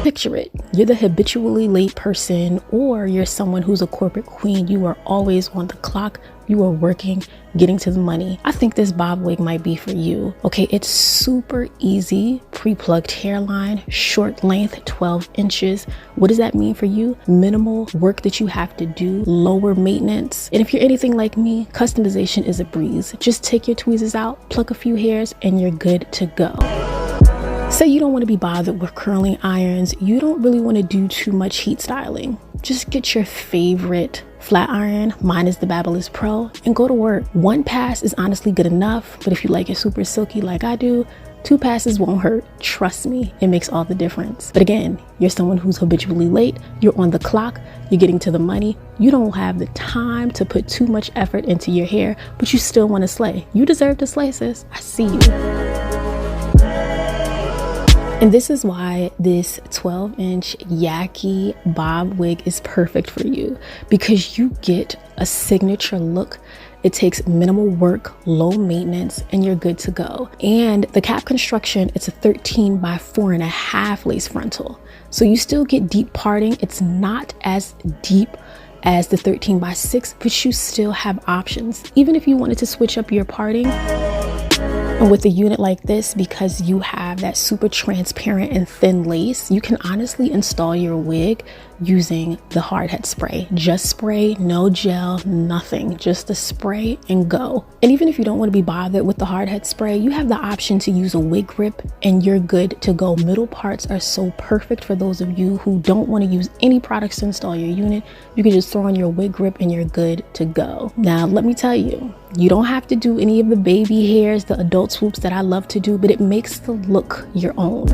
Picture it. You're the habitually late person, or you're someone who's a corporate queen. You are always on the clock. You are working, getting to the money. I think this bob wig might be for you. Okay, it's super easy. Pre-plucked hairline, short length, 12 inches. What does that mean for you? Minimal work that you have to do, lower maintenance. And if you're anything like me, customization is a breeze. Just take your tweezers out, pluck a few hairs, and you're good to go. Say you don't want to be bothered with curling irons. You don't really want to do too much heat styling. Just get your favorite flat iron, mine is the Babyliss Pro, and go to work. One pass is honestly good enough, but if you like it super silky like I do, 2 passes won't hurt. Trust me, it makes all the difference. But again, you're someone who's habitually late, you're on the clock, you're getting to the money, you don't have the time to put too much effort into your hair, but you still want to slay. You deserve to slay, sis. I see you. And this is why this 12-inch Yaki bob wig is perfect for you, because you get a signature look. It takes minimal work, low maintenance, and you're good to go. And the cap construction, it's a 13 by 4.5 lace frontal. So you still get deep parting. It's not as deep as the 13 by 6, but you still have options. Even if you wanted to switch up your parting, and with a unit like this, because you have that super transparent and thin lace, you can honestly install your wig using the hard head spray. Just spray, no gel, nothing, just the spray and go. And even if you don't want to be bothered with the hard head spray, you have the option to use a wig grip and you're good to go. Middle parts are so perfect for those of you who don't want to use any products to install your unit. You can just throw on your wig grip and you're good to go. Now, let me tell you, you don't have to do any of the baby hairs, the adult swoops that I love to do, but it makes the look your own.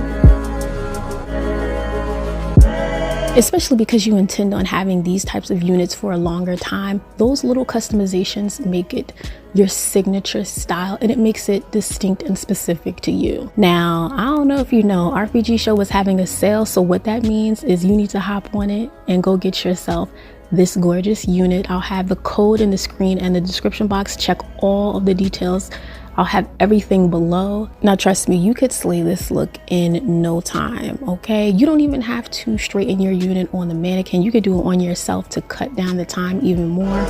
Especially because you intend on having these types of units for a longer time. Those little customizations make it your signature style, and it makes it distinct and specific to you. Now, I don't know if you know, RPGSHOW was having a sale, so what that means is you need to hop on it and go get yourself this gorgeous unit. I'll have the code in the screen and the description box. Check all of the details. I'll have everything below. Now, trust me, you could slay this look in no time, okay? You don't even have to straighten your unit on the mannequin. You could do it on yourself to cut down the time even more.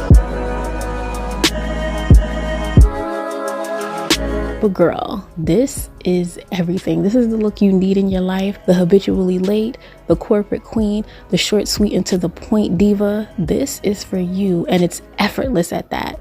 But girl, this is everything. This is the look you need in your life. The habitually late, the corporate queen, the short, sweet, and to the point diva. This is for you, and it's effortless at that.